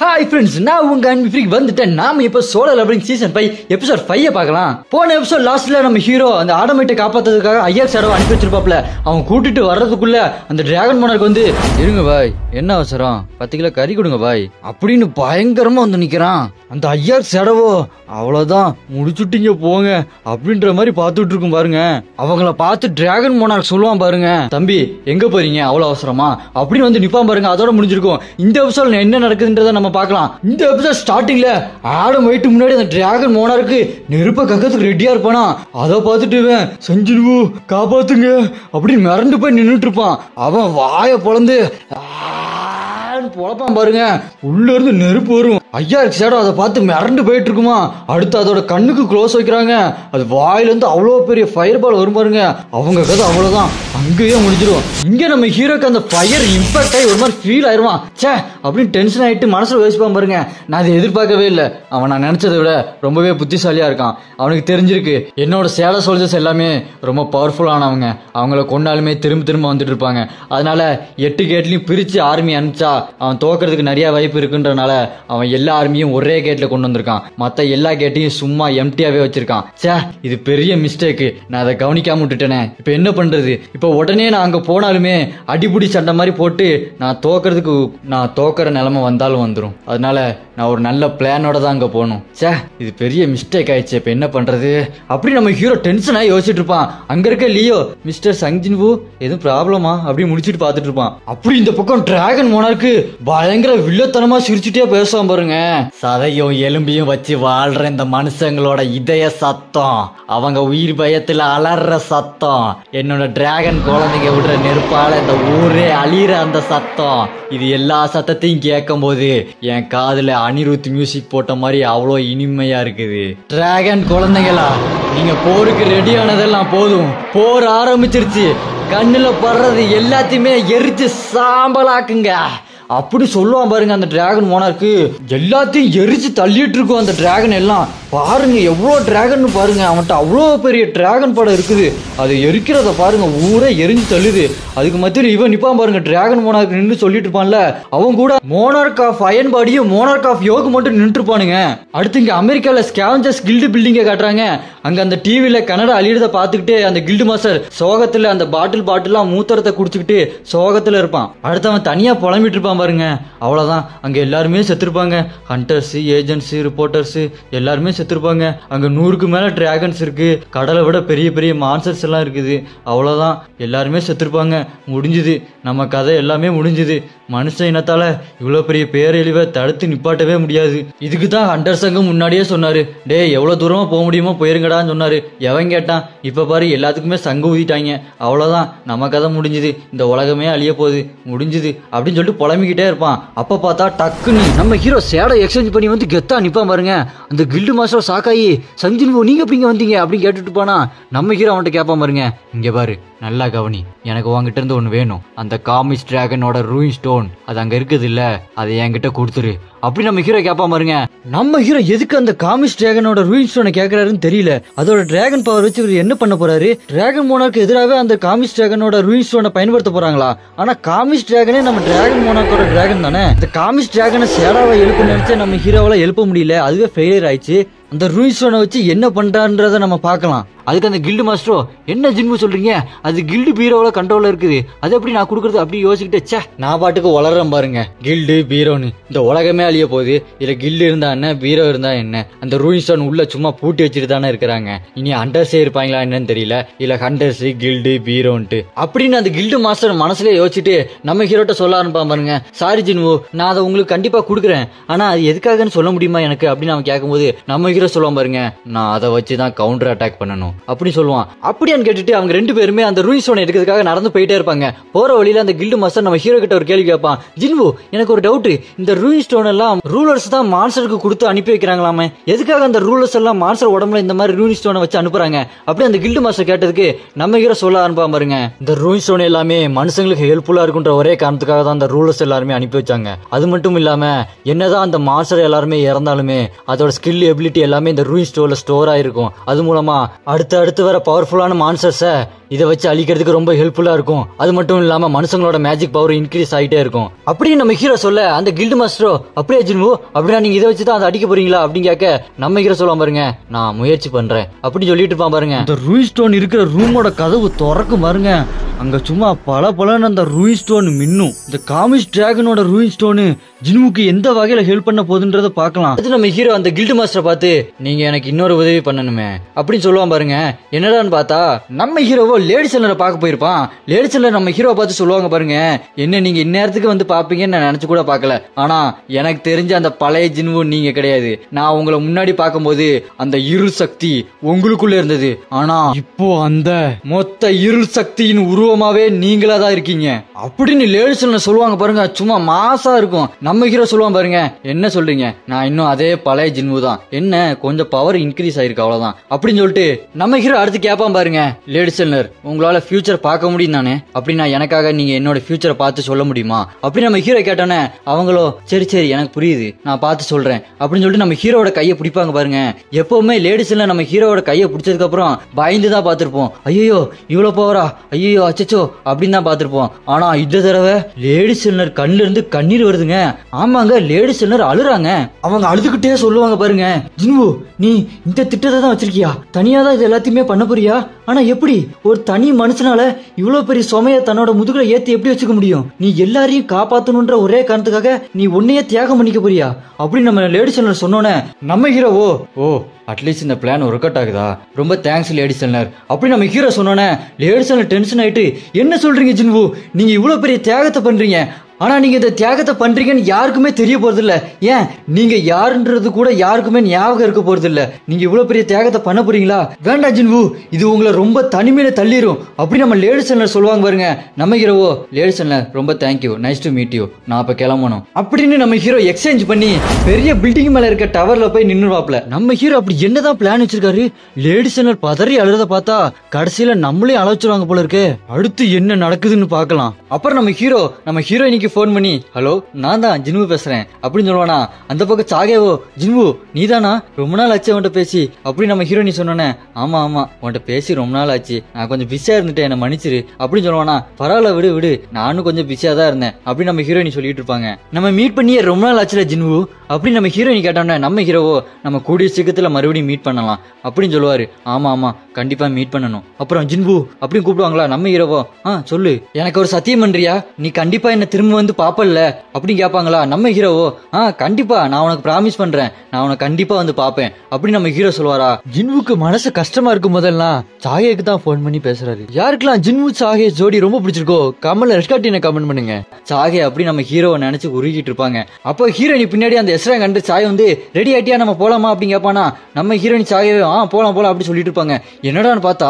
Hi friends, நான் உங்க அன்பு ஃப்ரீக் வந்துட்டேன். நாம இப்ப சோலோ லெவலிங் சீசன் 5 எபிசோட் 5 பார்க்கலாம். போன எபிசோட் லாஸ்ட்ல நம்ம ஹீரோ அந்த ஆடமைட்டை காப்பாத்துறதுக்காக ஐயர் ஷேடோவை அனுப்பி வச்சிருப்பாப்ல. அவன் கூட்டிட்டு வர்றதுக்குள்ள அந்த டிராகன் மோனருக்கு வந்து, இருங்க பாய், என்ன அவசரம், 10 கிலோ கறி கொடுங்க பாய் அப்படின்னு பயங்கரமா வந்து நிக்கிறான். அந்த ஐயர் ஷேடோவோ அவ்வளவுதான், முடிச்சுட்டீங்க போங்க அப்படின்ற மாதிரி பாத்துட்டு இருக்கும் பாருங்க. அவங்கள பார்த்து டிராகன் மோனார்க் சொல்லுவான் பாருங்க, தம்பி எங்க போறீங்க அவ்வளவு அவசரமா அப்படின்னு வந்து நிப்பான் பாருங்க. அதோட முடிஞ்சிருக்கும். இந்த எபிசோட் என்ன நடக்குதுன்றத நம்ம பார்க்கலாம். இந்த எபிசோட் ஸ்டார்டிங்ல ஆடம் வெயிட் முன்னாடி அந்த டிராகன் மோனார்க்கு நெருப்ப கக்கத்துக்கு ரெடியா இருப்பானா. அதை பார்த்துட்டு செஞ்சிருவோ காப்பாத்துங்க அப்படின்னு மிரண்டு போய் நின்றுட்டு இருப்பான். அவன் வாயை பொளந்து பொழப்பான் பாருங்க. உள்ள இருந்து நெருப்பு வரும். ஐயா ஷேடோ அதை பார்த்து மிரண்டு போயிட்டு இருக்குமா. அடுத்து அதோட கண்ணுக்கு க்ளோஸ் வைக்கிறாங்க. அது வாயில இருந்து அவ்வளோ பெரிய ஃபயர் பால் வரும் பாருங்க. அவங்க கதை அவ்வளவுதான், அங்கேயே முடிஞ்சிடும். இங்க நம்ம ஹீரோக்கு அந்த ஃபயர் இம்பாக்ட் ஆகி ஒரு மாதிரி ஃபீல் ஆயிருவான். சே அப்படின்னு டென்ஷன் ஆயிட்டு மனசுல யோசிப்பான் பாருங்க. நான் அதை எதிர்பார்க்கவே இல்லை. அவன் நான் நினைச்சதை விட ரொம்பவே புத்திசாலியா இருக்கான். அவனுக்கு தெரிஞ்சிருக்கு என்னோட சேட சோல்ஜர்ஸ் எல்லாமே ரொம்ப பவர்ஃபுல்லானவங்க. அவங்கள கொண்டாலுமே திரும்ப திரும்ப வந்துட்டு இருப்பாங்க. அதனால 8 கேட்லயும் பிரிச்சு ஆர்மி அனுப்பிச்சா அவன் தோக்கிறதுக்கு நிறைய வாய்ப்பு இருக்குன்றனால அவன் எல்லா ஆர்மியும் ஒரே கேட்ல கொண்டு வந்திருக்கான். மத்த எல்லா கேட்டையும் சும்மா எம்டியாவே வச்சிருக்கான். சே இது பெரிய மிஸ்டேக், நான் அதை கவனிக்காம விட்டுட்டேனே. இப்ப என்ன பண்றது? இப்ப உடனே நான் அங்க போனாலுமே அடிபுடி சண்டை மாதிரி போட்டு நான் தோக்கிற நிலைமை வந்தாலும் வந்துடும். அதனால நான் ஒரு நல்ல பிளானோட தான் அங்க போகணும். சே இது பெரிய மிஸ்டேக் ஆயிடுச்சு. இப்ப என்ன பண்றது அப்படி நம்ம ஹீரோ டென்ஷன் ஆகி யோசிச்சுட்டு இருப்பான். அங்க இருக்க லியோ, மிஸ்டர் சங்ஜின்வூ எதுவும் ப்ராப்ளமா அப்படி முடிச்சுட்டு பாத்துட்டு இருப்பான். அப்படி இந்த பக்கம் டிராகன் மோனார்க்கு பயங்கர வில்லத்தனமா சிரிச்சுட்டே பேசுவான் பாருங்க. சதையும் எலும்பியும் வச்சு வாழ்ற இந்த மனுஷங்களோட இதய சத்தம், அவங்க உயிர் பயத்துல அலற சத்தம், என்னோட டிராகன் குழந்தைங்க விடுற நெருப்பால இந்த ஊரே அழிற அந்த சத்தம், இது எல்லா சத்தத்தையும் கேட்கும் போது என் காதுல அனிருத் மியூசிக் போட்ட மாதிரி அவ்வளோ இனிமையா இருக்குது. டிராகன் குழந்தைங்களா, நீங்க போருக்கு ரெடி ஆனதெல்லாம் போதும். போர் ஆரம்பிச்சிருச்சு. கண்ணுல படுறது எல்லாத்தையுமே எரிச்சு சாம்பலாக்குங்க அப்படி சொல்லுவான் பாருங்க. அந்த டிராகன் மோனார்க்கு எல்லாத்தையும் எரிச்சு தள்ளிட்டு இருக்கும் அந்த டிராகன் எல்லாம். பாருங்க எவ்வளோ டிராகன் பாருங்க. அவன்கிட்ட அவ்வளோ பெரிய டிராகன் படம் இருக்குது. அது எரிக்கிறத பாருங்க, ஊரே எரிஞ்சு தள்ளுது. அதுக்கு மத்தியில் இவன் நிப்பான் பாருங்க. டிராகன் மோனார்க் நின்று சொல்லிட்டு இருப்பான்ல, அவன் கூட மோனார்க் ஆஃப் அயன் பாடியும் மோனார்க் ஆஃப் யோக் மட்டும் நின்று இருப்பானுங்க. அடுத்து இங்க அமெரிக்கால ஸ்கேவஞ்சர்ஸ் கில்டு பில்டிங்க காட்டுறாங்க. அங்க அந்த டிவில கனடா அழியறத பாத்துக்கிட்டு அந்த கில்டு மாஸ்டர் சோகத்துல அந்த பாட்டிலா மூத்தரத்தை குடிச்சுக்கிட்டு சோகத்துல இருப்பான். அடுத்து அவன் தனியா புலம்பிட்டு இருப்பான் பாருங்க. அவ்வளவுதான், அங்க எல்லாருமே செத்துருப்பாங்க. ஹண்டர்ஸ், ஏஜென்ட்ஸ், ரிப்போர்ட்டர்ஸ் எல்லாருமே செத்துருப்பாங்க. அங்க 100க்கு மேல டிராகன்ஸ் இருக்கு. கடலை விட பெரிய பெரிய மான்ஸ்டர்ஸ் எல்லாம் இருக்குது. அவ்வளவுதான், எல்லாருமே செத்துருப்பாங்க. முடிஞ்சுது, நம்ம கதை எல்லாமே முடிஞ்சுது. மனுஷ இனத்தால இவ்வளவு பெரிய பேரழிவை தடுத்து நிப்பாட்டவே முடியாது. இதுக்கு தான் ஹண்டர் சங்கம் முன்னாடியே சொன்னாரு, டே எவ்வளவு தூரமா போக முடியுமோ போயிருங்கடான்னு சொன்னாரு. எவன் கேட்டான்? இப்ப பாரு எல்லாத்துக்குமே சங்கம் ஊதிட்டாங்க. அவ்வளவுதான், நம்ம கதை முடிஞ்சுது. இந்த உலகமே அழிய போகுது, முடிஞ்சுது அப்படின்னு சொல்லிட்டு புலம்பிக்கிட்டே இருப்பான். அப்ப பார்த்தா டக்குன்னு நம்ம ஹீரோ சேடை எக்ஸ்சேஞ்ச் பண்ணி வந்து கெத்தா நிப்பான் பாருங்க. அந்த கில்டு மாஸ்டர் சாக்காயி, சஞ்சின்வோ நீங்க எப்படிங்க வந்தீங்க அப்படின்னு கேட்டுட்டு போனா நம்ம ஹீரோ அவன்கிட்ட கேட்பான் பாருங்க, இங்க பாரு நல்லா கவனி, எனக்கு உங்ககிட்ட இருந்து ஒண்ணு வேணும். அந்த காமிஸ் டிராகனோட ரூயின் ஸ்டோன் அது அங்க இருக்குது இல்ல, அதை என்கிட்ட கொடுத்துரு அப்படி நம்ம ஹீரோ கேட்பான் பாருங்க. நம்ம ஹீரோ எதுக்கு அந்த காமிஸ் டிராகனோட ரூயின் ஸ்டோனை கேட்கறாருன்னு தெரியல. அதோட டிராகன் பவர் வச்சு இவர் என்ன பண்ண போறாரு? டிராகன் மோனார்க்கு எதிராக அந்த காமிஸ் டிராகனோட ரூயின் ஸ்டோனை பயன்படுத்த போறாங்களா? ஆனா காமிஸ் டிராகனே நம்ம டிராகன் மோனார்க்கோட டிராகன் தானே. இந்த காமிஸ் டிராகனை சேடாவை எழுப்ப நினைச்சு நம்ம ஹீரோவால எழுப்ப முடியல. அதுவே ஃபெயிலியர் ஆயிடுச்சு. அந்த ரூயின் ஸ்டோனை வச்சு என்ன பண்றான்றத நம்ம பார்க்கலாம். அதுக்கு அந்த கில்டு மாஸ்டரோ, என்ன ஜின்மு சொல்றீங்க, அது கில்டு பீரோல கண்ட்ரோல்ல இருக்குது, அது எப்படி நான் கொடுக்கறது அப்படி யோசிக்கிட்டே நான் பாட்டுக்கு வளர்றேன் பாருங்க. கில்டு பீரோன்னு இந்த உலகமே அழிய போகுது. இதுல கில்டு இருந்தா என்ன, பீரோ இருந்தா என்ன? அந்த ரூயின் ஸ்டோன் உள்ள சும்மா பூட்டி வச்சுட்டு தானே இருக்கிறாங்க. இனி ஹண்டர்ஸே இருப்பாங்களா என்னன்னு தெரியல. இல்ல ஹண்டர்ஸ் கில்டு பீரோன்ட்டு அப்படின்னு அந்த கில்டு மாஸ்டர் மனசுல யோசிச்சுட்டு நம்ம ஹீரோட்ட சொல்ல ஆரம்பிப்பான் பாருங்க. சாரி ஜின்மு, நான் அதை உங்களுக்கு கண்டிப்பா கொடுக்குறேன், ஆனா அது எதுக்காகன்னு சொல்ல முடியுமா எனக்கு அப்படின்னு அவன் கேட்கும்போது நம்ம ஹீரோ சொல்லுவான் பாருங்க, நான் அதை வச்சுதான் கவுண்டர் அட்டாக் பண்ணணும் அப்படி சொல்லுவான். அப்படியான்னு கேட்டுட்டு அவங்க 2 பேருமே அந்த ரூயின் ஸ்டோன் எடுக்கிறதுக்காக நடந்து போயிட்டே இருப்பாங்க. போற வழியில அந்த கில்டு மாஸ்டர் நம்ம ஹீரோ கிட்ட ஒரு கேள்வி கேட்பான். ஜின்வு, எனக்கு ஒரு டவுட், இந்த ரூயின் ஸ்டோன் எல்லாம் ரூலர்ஸ் தான் மான்ஸ்டருக்கு கொடுத்து அனுப்பி வைக்கிறாங்களாமே, எதுக்காக அந்த ரூலர்ஸ் எல்லாம் மான்ஸ்டர் உடம்புல இந்த மாதிரி ரூயின் ஸ்டோனை வச்சு அனுப்புறாங்க அப்படி அந்த கில்டு மாஸ்டர் கேட்டதுக்கு நம்ம ஹீரோ சொல்ல ஆரம்பிப்பான் பாருங்க. இந்த ரூயின் ஸ்டோன் எல்லாமே மனுஷங்களுக்கு ஹெல்ப்ஃபுல்லா இருக்குன்ற ஒரே காரணத்துக்காக தான் அந்த ரூலர்ஸ் எல்லாருமே அனுப்பி வச்சாங்க. அது மட்டும் இல்லாம என்னதான் அந்த மான்ஸ்டர் எல்லாருமே இறந்தாலுமே அதோட ஸ்கில் எபிலிட்டி எல்லாமே இந்த ரூயின் ஸ்டோர்ல ஸ்டோர் ஆயிருக்கும். அது மூலமா அடுத்த அடுத்து வர பவர்ஃபுல்லான மான்ஸ்டர்ஸை இதை வச்சு அழிக்கிறதுக்கு ரொம்ப ஹெல்ப்ஃபுல்லா இருக்கும். அது மட்டும் இல்லாம மனுஷங்களோட மேஜிக் பவர் இன்க்ரீஸ் ஆகிட்டே இருக்கும் அப்படின்னு நம்ம ஹீரோ சொல்ல, அந்த கில்டு மாஸ்டரோ அப்படியே ஜின்வு அப்படின்னா நீங்க இதை வச்சுதான் அதை அடிக்க போறீங்களா அப்படின்னு கேட்க, நம்ம ஹீரோ சொல்லுவான் பாருங்க, நான் முயற்சி பண்றேன் அப்படின்னு சொல்லிட்டு இருப்பான் பாருங்க. இந்த ரூயின் ஸ்டோன் இருக்கிற ரூமோட கதவு திறக்கும் பாருங்க, அங்க சும்மா பலன்னு அந்த ரூயின் ஸ்டோன் மின்னும். இந்த காமிஷ் டிராகனோட ரூயின் ஸ்டோனு ஜின்வுக்கு எந்த வகையில ஹெல்ப் பண்ண போகுதுன்றத பார்க்கலாம். அது நம்ம ஹீரோ அந்த கில்டு மாஸ்டரை பார்த்து, நீங்க எனக்கு இன்னொரு உதவி பண்ணணுமே அப்படின்னு சொல்லுவான் பாருங்க. என்னடான்னு பார்த்தா நம்ம ஹீரோவோ லேடி செல்லரை பார்க்க போயிருப்பான். லேடி செல்லர் நம்ம ஹீரோவை பார்த்து சொல்லுவாங்க பாருங்க, என்ன நீங்க இந்நேரத்துக்கு வந்து பாப்பீங்கன்னு நான் நினைச்சு கூட பார்க்கல. ஆனா எனக்கு தெரிஞ்ச அந்த பழைய ஜின்வு நீங்க கிடையாது. நான் உங்களை முன்னாடி பார்க்கும்போது அந்த இருள் சக்தி உங்களுக்குள்ள இருந்தது. ஆனா இப்போ அந்த மொத்த இருள் சக்தியின் உருவமாவே நீங்களா தான் இருக்கீங்க அப்படின்னு லேடி செல்லர் சொல்லுவாங்க பாருங்க. சும்மா மாசா இருக்கும். நம்ம ஹீரோ சொல்லுவான் பாருங்க, என்ன சொல்றீங்க, நான் இன்னும் அதே பழைய ஜின்வு தான், என்ன கொஞ்சம் பவர் இன்க்ரீஸ் ஆயிருக்கு அவ்வளவுதான் அப்படின்னு சொல்லிட்டு நம்ம ஹீரோ அடுத்து கேட்பான் பாருங்க, லேடி செல்லர் உங்களால ஃபியூச்சர் பார்க்க முடியும் தானே, அப்படின்னா எனக்காக நீங்க என்னோட ஃபியூச்சரை பார்த்து சொல்ல முடியுமா அப்படின்னு நம்ம ஹீரோ கேட்டோன்னே அவங்களோ சரி எனக்கு புரியுது, நான் பார்த்து சொல்றேன் அப்படின்னு சொல்லிட்டு நம்ம ஹீரோட கையை பிடிப்பாங்க பாருங்க. எப்பவுமே லேடி செல்லர் நம்ம ஹீரோட கையை பிடிச்சதுக்கு அப்புறம் பயந்து தான் பார்த்திருப்போம். ஐயோ இவ்வளவு பவரா, ஐயோ அச்சச்சோ அப்படின்னு தான் பார்த்திருப்போம். ஆனா இந்த தடவை லேடி செல்லர் கண்ணுல இருந்து கண்ணீர் வருதுங்க. ஆமாங்க, லேடி செல்லர் அழுறாங்க. அவங்க அழுதுகிட்டே சொல்லுவாங்க பாருங்க, ஜின்வு நீ இந்த திட்டத்தை தான் வச்சிருக்கியா, தனியா தான் இது எல்லாத்தையுமே பண்ண போறியா, ஆனா எப்படி ஒரு தனி மனுஷனால இவ்வளவு பெரிய சுமைய தன்னோட முதுகுல ஏத்தி எப்படி வச்சுக்க முடியும், நீ எல்லாரையும் காப்பாத்தணும்ன்ற ஒரே காரணத்துக்காக நீ உன்னையே தியாகம் பண்ணிக்க போறியா அப்படின்னு நம்ம லேடி செல்லர் சொன்னோன்னே நம்ம ஹீரோவோ ஓ அட்லீஸ்ட் இந்த பிளான் ஒர்க் அவுட் ஆகுதா, ரொம்ப தேங்க்ஸ் லேடி செல்லர் அப்படி நம்ம ஹீரோ சொன்னோன்னே லேடி செல்லர் டென்ஷன் ஆயிட்டு, என்ன சொல்றீங்க ஜின்வு, நீங்க இவ்வளவு பெரிய தியாகத்தை பண்றீங்க, ஆனா நீங்க இந்த தியாகத்தை பண்றீங்கன்னு யாருக்குமே தெரிய போறது இல்ல, ஏன் நீங்க யாருன்றது கூட யாருக்குமே ஞாபகம் இருக்க போறது இல்ல, நீங்க இவ்வளவு பெரிய தியாகத்தை பண்ண போறீங்களா, வேண்டாம் ஜின்வு இது உங்களை ரொம்ப தனிமையில தள்ளிரும் அப்படி நம்ம லேடி செல்லர் சொல்லுவாங்க பாருங்க. நம்ம ஹீரோவோ லேடி செல்லர் ரொம்ப thank you, nice to meet you, நான் அப்ப கிளம்பணும் அப்படின்னு நம்ம ஹீரோ எக்ஸ்சேஞ்ச் பண்ணி பெரிய பில்டிங் மேல இருக்க டவர்ல போய் நின்னுவாப்ல. நம்ம ஹீரோ அப்படி என்னதான் பிளான் வச்சிருக்காரு, லேடி செல்லர் பதறி அழுறத பார்த்தா கடைசியில நம்மளே அழைச்சிருவாங்க போல இருக்கு. அடுத்து என்ன நடக்குதுன்னு பார்க்கலாம். அப்புறம் நம்ம ஹீரோயினிக்கு போன் பண்ணி, ஹலோ நான் தான் ஜின்வு பேசுறேன் அப்படின்னு சொல்லுவானா. அந்த பக்கம் சாகேவோ, ஜின்வு நீதானா, ரொம்ப நாள் ஆச்சு அவன்கிட்ட பேசி அப்படி நம்ம ஹீரோயினி சொன்னோன்னே, ஆமா உன்கிட்ட பேசி ரொம்ப நாள் ஆச்சு, நான் கொஞ்சம் பிஸியா இருந்துட்டேன் என்ன மன்னிச்சிரு அப்படின்னு சொல்லுவானா. பரவாயில்ல விடு நானும் கொஞ்சம் பிஸியா தான் இருந்தேன் அப்படின்னு நம்ம ஹீரோயினி சொல்லிட்டு இருப்பாங்க. நம்ம மீட் பண்ணியே ரொம்ப நாள் ஆச்சுல ஜின்வு அப்படின்னு நம்ம ஹீரோயினி கேட்டோம்னா நம்ம ஹீரோவோ நம்ம கூடிய சீக்கிரத்துல மறுபடியும் மீட் பண்ணலாம் அப்படின்னு சொல்லுவாரு. ஆமா கண்டிப்பா மீட் பண்ணணும். அப்புறம் ஜின்வு அப்படின்னு கூப்பிடுவாங்களா. நம்ம ஹீரோவோ சொல்லு, எனக்கு ஒரு சத்தியம் பண்றியா, நீ கண்டிப்பா என்ன திரும்ப வந்து பாப்பல்ல அப்படின்னு கேட்பாங்களா. நம்ம ஹீரோவோ கண்டிப்பா நான் உனக்கு பிராமிஸ் பண்றேன், நான் உனக்கு கண்டிப்பா வந்து பாப்பேன் அப்படின்னு நம்ம ஹீரோ சொல்லுவாரா. ஜின்வுக்கு மனசு கஷ்டமா இருக்கும் போதெல்லாம் சாகேக்கு தான் போன் பண்ணி பேசுறாரு. யாருக்கெல்லாம் ஜின்வு சாகே ஜோடி ரொம்ப பிடிச்சிருக்கோ கமெண்ட்ல ரெட்காட்டின கமெண்ட் பண்ணுங்க. சாகே அப்படி நம்ம ஹீரோவை நினைச்சு உருகிட்டு இருப்பாங்க. அப்போ ஹீரோயினி பின்னாடி அந்த எஸ்ரா கண்டு சாய் வந்து ரெடி ஆயிட்டியா நம்ம போலாமா அப்படின்னு கேட்பானா. நம்ம ஹீரோயினி சாகவே போலாம் அப்படி சொல்லிட்டு இருப்பாங்க. என்னடான்னு பார்த்தா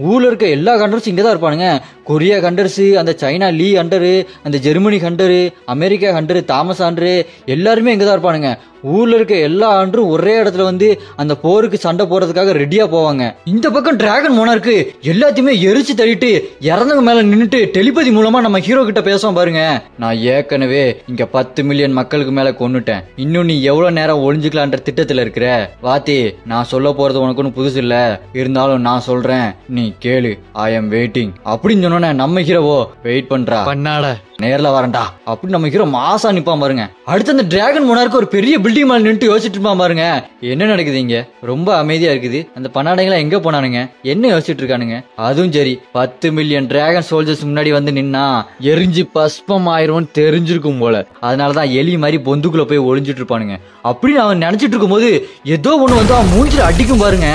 ஊர்ல இருக்க எல்லா கண்டர்ஸும் இங்கதான் இருப்பானுங்க. கொரியா கண்டர்ஸ், அந்த சைனா லீ ஹண்டரு, அந்த Germany hunter, America hunter, Thomas hunter எல்லாருமே இங்கதான் இருப்பானுங்க. ஊர்ல இருக்க எல்லா ஆண்டும் ஒரே இடத்துல வந்து அந்த போருக்கு சண்டை போறதுக்காக ரெடியா போவாங்க. இந்த பக்கம் டிராகன் மோனார்க்கு எல்லாத்தையுமே எரிச்சு தள்ளிட்டு இறந்தவங்க மேல நின்னுட்டு டெலிபதி மூலமா நம்ம ஹீரோ கிட்ட பேசுவோம் பாருங்க. நான் ஏற்கனவே இங்க 10 மில்லியன் மக்களுக்கு மேல கொன்னுட்டேன், இன்னும் நீ எவ்வளவு நேரம் ஒளிஞ்சுக்கலான்ற திட்டத்துல இருக்கிற வாத்தி, நான் சொல்ல போறது உனக்கு ஒன்னும் புதுசு இல்ல, இருந்தாலும் நான் சொல்றேன் நீ கேளு, ஐ எம் வெயிட்டிங் அப்படின்னு சொன்னோன்னே நம்ம ஹீரோவோ வெயிட் பண்றா பண்ணாட நேர்ல வரண்டா அப்படின்னு நம்ம ஹீரோ மாசா நிப்பான் பாருங்க. அடுத்து அந்த டிராகன் மோனார்க்கு ஒரு பெரிய பில்டிங் மேல நின்று யோசிச்சுட்டு இருப்பான் பாருங்க. என்ன நடக்குது இங்க, ரொம்ப அமைதியா இருக்குது, அந்த பன்னாடைகளா எங்க போனானுங்க, என்ன யோசிச்சுட்டு இருக்கானுங்க. அதுவும் சரி 10 மில்லியன் டிராகன் சோல்ஜர்ஸ் முன்னாடி வந்து நின்னா எரிஞ்சு பஸ்பம் ஆயிரும் தெரிஞ்சிருக்கும் போல, அதனாலதான் எலி மாதிரி பொந்துக்குள்ள போய் ஒளிஞ்சிட்டு இருப்பானுங்க அப்படின்னு அவன் நினைச்சிட்டு இருக்கும் போது ஏதோ ஒண்ணு வந்து அவன் மூஞ்சில அடிக்கும் பாருங்க.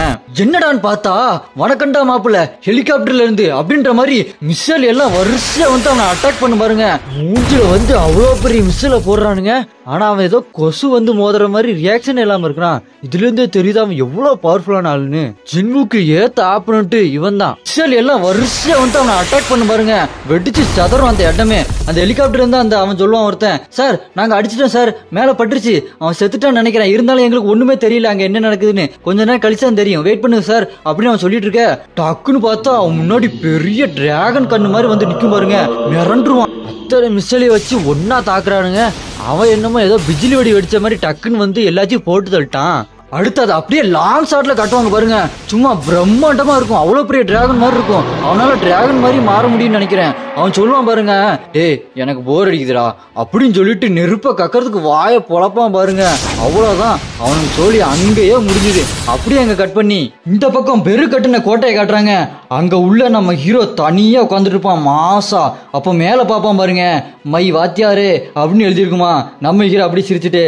என்னடான்னு பார்த்தா வணக்கண்டா மாப்பிள்ள ஹெலிகாப்டர்ல இருந்து அப்படின்ற மாதிரி மிசைல் எல்லாம் வரிசையா வந்து அவனை அட்டாக் பண்ண பாருங்க. மூஞ்சில வந்து அவ்வளவு பெரிய மிசைல போடுறானுங்க. ஆனா அவன் ஏதோ கொசு வந்து மோதுற மாதிரி ரியாக்ஷன் இல்லாம இருக்கிறான். இதுல இருந்தே தெரியுது அவன் எவ்வளவு பவர்ஃபுல்லான ஆளுன்னு. ஜின்வுக்கு ஏத்த ஆப்பனன்ட் இவன் தான். மிசைல் எல்லாம் வரிசையா வந்து அவனை அட்டாக் பண்ண பாருங்க. வெடிச்சு சதறும் அந்த இடமே. அந்த ஹெலிகாப்டர் இருந்தா அந்த அவன் சொல்லுவான் ஒருத்தன், சார் நாங்க அடிச்சிட்டோம் சார், மேல பட்டுருச்சு, அவன் செத்துட்டான்னு நினைக்கிறேன், இருந்தாலும் எங்களுக்கு ஒண்ணுமே தெரியல அங்க என்ன நடக்குதுன்னு, கொஞ்ச நேரம் கழிச்சா தெரியும், வெயிட் பண்ணுங்க சார் அப்படின்னு அவன் சொல்லிட்டு இருக்க. டக்குன்னு பார்த்தா அவன் முன்னாடி பெரிய டிராகன் கண்ணு மாதிரி வந்து நிக்கும் பாருங்க. மிரண்டுருவான். அத்தனை மிசைலை வச்சு ஒன்னா தாக்குறானுங்க. அவன் என்னமோ ஏதோ பிஜிலி வெடி வெடிச்ச மாதிரி டக்குன்னு வந்து எல்லாத்தையும் போட்டு தள்ளிட்டான். அடுத்து அதை அப்படியே லாங் ஷாட்ல காட்டுவாங்க பாருங்க. சும்மா பிரம்மாண்டமா இருக்கும். அவ்வளவு பெரிய டிராகன் மாதிரி இருக்கும். அவனால டிராகன் மாதிரி மாற முடியும்னு நினைக்கிறேன். அவன் சொல்லுவான் பாருங்க, டேய் எனக்கு போர் அடிக்குதுடா அப்படின்னு சொல்லிட்டு நெருப்ப கக்கறதுக்கு வாய பொழப்பான் பாருங்க. அவ்வளவுதான், அவனுக்கு சொல்லி அங்கேயே முடிஞ்சுது. அப்படியே அங்க கட் பண்ணி இந்த பக்கம் பெரு கட்டின கோட்டையை காட்டுறாங்க. அங்க உள்ள நம்ம ஹீரோ தனியா உட்காந்துட்டு இருப்பான் மாசா. அப்ப மேல பாப்பான் பாருங்க, மை வாத்தியாரு அப்படின்னு எழுதிருக்குமா. நம்ம ஹீரோ அப்படி சிரிச்சுட்டு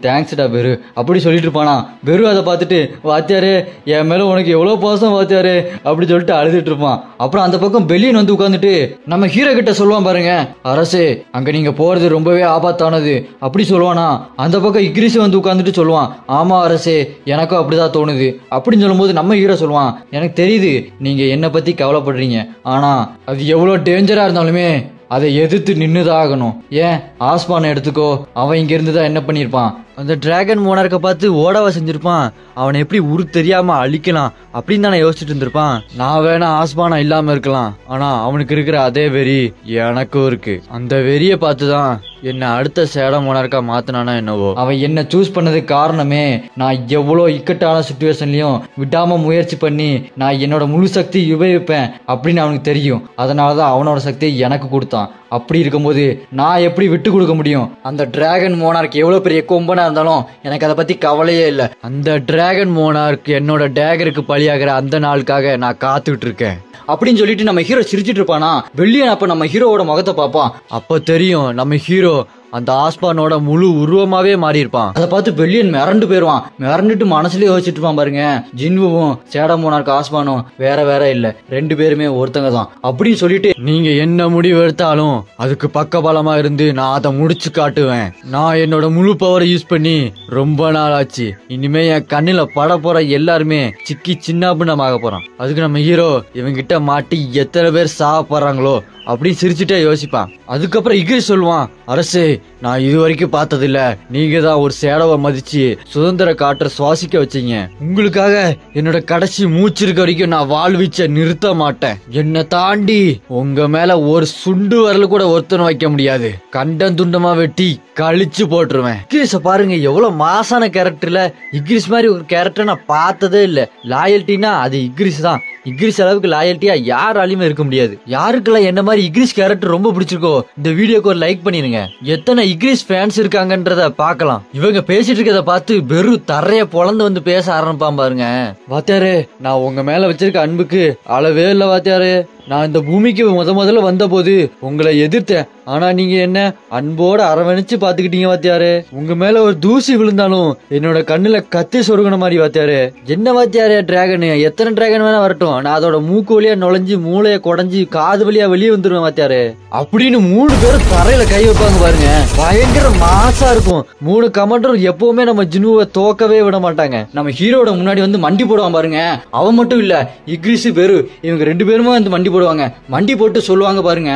தேங்க்ஸ்டா பெரு அப்படி சொல்லிட்டு இருப்பானா. பெரு அதை பார்த்துட்டு, வாத்தியாரு என் மேல உனக்கு எவ்வளவு பாசம் வாத்தியாரு அப்படி சொல்லிட்டு அழுதுட்டு இருப்பான். அப்புறம் அந்த பக்கம் பெல்லியன் வந்து உட்காந்துட்டு நம்ம ஹீரோ கிட்ட சொல்லுவான் பாருங்க, அரசே அங்க நீங்க போறது ரொம்பவே ஆபத்தானது அப்படி சொல்லுவானா. அந்த பக்கம் இக்ரிஸ் வந்து உட்காந்துட்டு சொல்லுவான், ஆமா அரசே எனக்கும் அப்படிதான் தோணுது அப்படின்னு சொல்லும்போது நம்ம ஹீரோ சொல்லுவான், எனக்கு தெரியுது நீங்க என்ன பத்தி கவலைப்படுறீங்க, ஆனா அது எவ்வளவு டேஞ்சரா இருந்தாலுமே அதை எதிர்த்து நின்னுதான் ஆகணும். ஏன் ஆஸ்பானை எடுத்துக்கோ, அவன் இங்க இருந்துதான் என்ன பண்ணிருப்பான், அந்த டிராகன் மோனார்க்க பார்த்து ஓடவா செஞ்சிருப்பான். அவனை எப்படி உரு தெரியாம அழிக்கலாம் அப்படின்னு தானே யோசிச்சுட்டு இருந்திருப்பான். நான் வேணா ஆஸ்பானா இல்லாம இருக்கலாம், ஆனா அவனுக்கு இருக்கிற அதே வெறி எனக்கும் இருக்கு. அந்த வெறிய பார்த்துதான் என்ன அடுத்த சேடம் மோனார்க்கா மாத்தினானா என்னவோ. அவன் என்ன சூஸ் பண்ணதுக்கு காரணமே நான் எவ்வளவு இக்கட்டான சிச்சுவேஷன்லயும் விடாம முயற்சி பண்ணி நான் என்னோட முழு சக்தி உபயோகிப்பேன் அப்படின்னு அவனுக்கு தெரியும். அதனாலதான் அவனோட சக்தியை எனக்கு கொடுத்தான். அப்படி இருக்கும்போது நான் எப்படி விட்டு கொடுக்க முடியும்? அந்த டிராகன் மோனார்க் எவ்வளவு பெரிய கொம்பனா இருந்தாலும் எனக்கு அதை பத்தி கவலையே இல்லை. அந்த டிராகன் மோனார்க் என்னோட டேகருக்கு பலியாகிற அந்த நாளுக்காக நான் காத்துக்கிட்டு இருக்கேன் அப்படின்னு சொல்லிட்டு நம்ம ஹீரோ சிரிச்சிட்டு இருப்பானா. வெள்ளியன் அப்ப நம்ம ஹீரோவோட முகத்தை பார்ப்பான். அப்ப தெரியும் நம்ம ஹீரோ அந்த ஆஸ்பானோட முழு உருவமாவே மாறி இருப்பான். அதை பார்த்து வெள்ளியன் மிரண்டு போயிருவான். மிரண்டுட்டு மனசுலயே யோசிச்சுட்டு இருப்பான் பாருங்க, ஜின்வுவும் சேடம் மோனார்க் ஆஸ்பானும் வேற வேற இல்ல, ரெண்டு பேருமே ஒருத்தங்க தான் அப்படின்னு சொல்லிட்டு, நீங்க என்ன முடிவு எடுத்தாலும் அதுக்கு பக்கபலமா இருந்து நான் அதை முடிச்சு காட்டுவேன். நான் என்னோட முழு பவரை யூஸ் பண்ணி ரொம்ப நாள் ஆச்சு. இனிமே என் கண்ணுல பட போற எல்லாருமே சிக்கி சின்னாபின்னமாக போறான். அதுக்கு நம்ம ஹீரோ இவங்கிட்ட மாட்டி எத்தனை பேர் சாவ போறாங்களோ அப்படின்னு சிரிச்சுட்டே யோசிப்பான். அதுக்கப்புறம் இக்ரிஸ் சொல்லுவான், அரசே நான் இது வரைக்கும் பார்த்ததில்ல, நீங்க தான் ஒரு சேடவை மதிச்சு சுதந்திர காற்றை சுவாசிக்க வச்சீங்க. உங்களுக்காக என்னோட கடைசி மூச்சு இருக்க வரைக்கும் நான் வாழ்வீச்ச நிறுத்த மாட்டேன். என்னை தாண்டி உங்க மேல ஒரு சுண்டு வரல கூட ஒருத்தன் வைக்க முடியாது. கண்டம் துண்டமா வெட்டி கழிச்சு போட்டுருவேன். இக்ரிஸ பாருங்க எவ்வளவு மாசான கேரக்டர்ல. இக்ரிஸ் மாதிரி ஒரு கேரக்டர் நான் பார்த்ததே இல்ல. லாயல்ட்டினா அது இக்ரிஸ் தான். இக்ரிஸ் அளவுக்கு லாயல்ட்டியா யாராலையுமே இருக்க முடியாது. யாருக்கெல்லாம் என்ன மாதிரி இக்ரிஸ் கேரக்டர் ரொம்ப பிடிச்சிருக்கோ இந்த வீடியோக்கு ஒரு லைக் பண்ணிருங்க. எத்தனை இக்ரிஸ் ஃபேன்ஸ் இருக்காங்கன்றத பாக்கலாம். இவங்க பேசிட்டு இருக்கத பார்த்து பெரு தரைய பொழந்து வந்து பேச ஆரம்பிப்பான் பாருங்க. வாத்தியாரே நான் உங்க மேல வச்சிருக்க அன்புக்கு அளவே இல்ல வாத்தியாரே. நான் இந்த பூமிக்கு முதல்ல வந்த போது உங்களை எதிர்த்தேன், ஆனா நீங்க என்ன அன்போட அரவணைச்சு பாத்துக்கிட்டீங்க வாத்தியாரு. உங்க மேல ஒரு தூசி விழுந்தாலும் என்னோட கண்ணுல கத்தி சொருகின மாதிரி வாத்தியாரு. என்ன வாத்தியாரு டிராகன், எத்தனை டிராகன் வேணா வரட்டும், நான் அதோட மூக்கு வழியா நுழைஞ்சு மூளைய குடஞ்சி காது வழியா வெளியே வந்துருவேன் வாத்தியாரு அப்படின்னு 3 பேரும் தரையில கை வைப்பாங்க பாருங்க. பயங்கர மாசா இருக்கும். 3 கமாண்டரும் எப்பவுமே நம்ம ஜினுவை தோக்கவே விட மாட்டாங்க. நம்ம ஹீரோட முன்னாடி வந்து மண்டி போடுவான் பாருங்க. அவன் மட்டும் இல்ல, இக்ரிஸ் பெரு இவங்க 2 பேருமே வந்து மண்டி போடுவாங்க. மண்டி போட்டு சொல்லுவாங்க பாருங்க,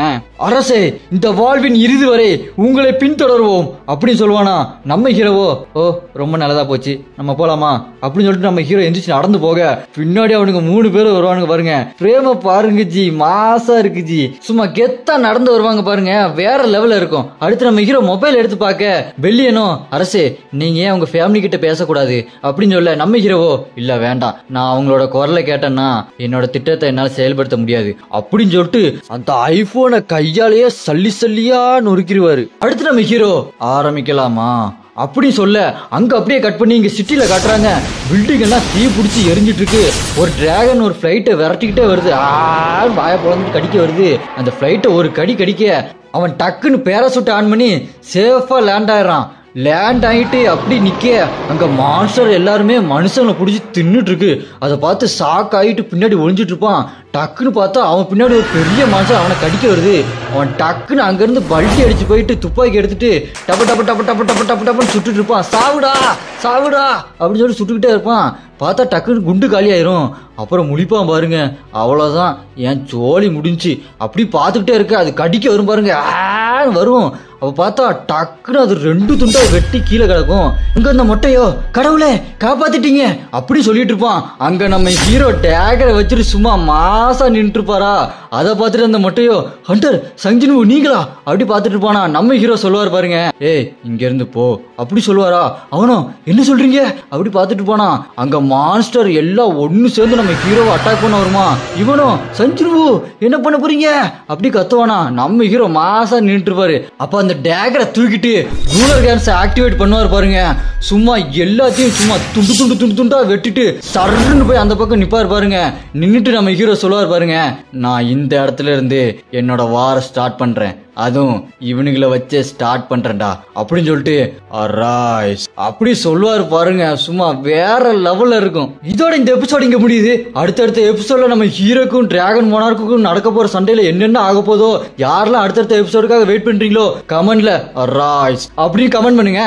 அரசே இந்த வாழ்வின் இறுதி வரை உங்களை பின்தொடர்வோம் அப்படின்னு சொல்லுவானா. நம்ம ஹீரோவோ, ஓ ரொம்ப நல்லதா போச்சு நம்ம போலாமா அப்படின்னு சொல்லிட்டு நம்ம ஹீரோ எந்திரிச்சு நடந்து போக பின்னாடி அவனுக்கு 3 பேரும் வருவானுங்க பாருங்க. பிரேம பாருங்க ஜி, மாசா இருக்கு ஜி. சும்மா கெத்தா நடந்து வருவாங்க பாருங்க, வேற லெவல்ல இருக்கும். அடுத்து நம்ம ஹீரோ மொபைல் எடுத்து பார்க்க வெள்ளியனோ, அரசே நீங்க ஏன் உங்க ஃபேமிலி கிட்ட பேசக்கூடாது அப்படின்னு சொல்ல நம்ம ஹீரோவோ, இல்ல வேண்டாம், நான் அவங்களோட குரலை கேட்டேன்னா என்னோட திட்டத்தை என்னால செயல்படுத்த முடியாது அப்படின்னு சொல்லிட்டு அந்த ஐபோனை கையாலேயே சல்லி சல்லியா நொறுக்கிடுவாரு. அடுத்து நம்ம ஹீரோ ஆரம்பிக்கலாமா அப்படி சொல்ல அங்க அப்படியே கட் பண்ணி இங்க சிட்டில காட்டுறாங்க. பில்டிங் எல்லாம் தீ பிடிச்சி எரிஞ்சிட்டு இருக்கு. ஒரு டிராகன் ஒரு பிளைட்டை விரட்டிக்கிட்டே வருது. வாய பொழந்து கடிக்க வருது. அந்த பிளைட்டை ஒரு கடி கடிக்க அவன் டக்குன்னு பேராசூட் ஆன் பண்ணி சேஃபா லேண்ட் ஆயிடுறான். லேண்ட் ஆகிட்டு அப்படி நிக்க அங்க மான்ஸ்டர் எல்லாருமே மனுஷங்களை பிடிச்சி தின்னுட்டு இருக்கு. அதை பார்த்து ஷாக் ஆகிட்டு பின்னாடி ஒளிஞ்சிட்டு இருப்பான். டக்குன்னு பார்த்தா அவன் பின்னாடி ஒரு பெரிய மான்ஸ்டர் அவனை கடிக்க வருது. அவன் டக்குன்னு அங்கிருந்து பல்ட்டி அடிச்சு போயிட்டு துப்பாக்கி எடுத்துட்டு டப்பு டப்பு டப்பு டப்பு டப்பு டப்பு டப்புன்னு சுட்டுட்டு இருப்பான். சாவுடா சாவுடா அப்படின்னு சொல்லி சுட்டுக்கிட்டே இருப்பான். பார்த்தா டக்குன்னு குண்டு காலி ஆயிரும். அப்புறம் முழிப்பான் பாருங்க, அவ்வளவுதான் என் சோழி முடிஞ்சு. அப்படி பார்த்துக்கிட்டே இருக்க அது கடிக்க வரும் பாருங்க, வரும். அப்ப பார்த்தா டக்குன்னு அது 2 துண்டா வெட்டி கீழே கிடக்கும். அங்க அந்த மொட்டையோ கடவுளே காப்பாத்திட்டீங்க அப்படி சொல்லிட்டு இருப்பான். அங்க நம்ம ஹீரோ டேகரை வச்சுட்டு சும்மா மாசா நின்று இருப்பாரா. அதை பார்த்துட்டு அந்த மொட்டையோ ஹண்டர் சஞ்சினு நீங்களா அப்படி பார்த்துட்டு இருப்பானா. நம்ம ஹீரோ சொல்லுவார் பாருங்க, ஏய் இங்க இருந்து போ அப்படி சொல்லுவாரா. அவனும் என்ன சொல்றீங்க அப்படி பார்த்துட்டு போனா. அங்க மான்ஸ்டர் எல்லாம் ஒண்ணு சேர்ந்து நம்ம ஹீரோவை அட்டாக் பண்ண வருமா. இவனும் சஞ்சினு என்ன பண்ண போறீங்க அப்படி கத்துவானா. நம்ம ஹீரோ மாசா நின்று இருப்பாரு. அப்ப அந்த டேகரை தூக்கிட்டு ரூலர் கேன்ஸ் ஆக்டிவேட் பண்ணுவார் பாருங்க. சும்மா எல்லாத்தையும் சும்மா துண்டு துண்டு துண்டு துண்டா வெட்டிட்டு சர்ன்னு போய் அந்த பக்கம் நிப்பார் பாருங்க. நின்னுட்டு நம்ம ஹீரோ சொல்லுவார் பாருங்க, நான் இந்த இடத்துல இருந்து என்னோட வார ஸ்டார்ட் பண்றேன், அதுவும் இவனுங்களை வச்சே ஸ்டார்ட் பண்றேன்டா அப்படின்னு சொல்லிட்டு அரைஸ் அப்படி சொல்லுவாரு பாருங்க. சும்மா வேற லெவல்ல இருக்கும். இதோட இந்த எபிசோட் இங்க முடியுது. அடுத்தடுத்த எபிசோட்ல நம்ம ஹீரோக்கும் டிராகன் மோனார்க்கும் நடக்க போற சண்டையில என்னென்ன ஆக போதோ, யாரெல்லாம் அடுத்தடுத்த எபிசோடுக்காக வெயிட் பண்றீங்களோ கமெண்ட்ல அரைஸ் அப்படின்னு கமெண்ட் பண்ணுங்க.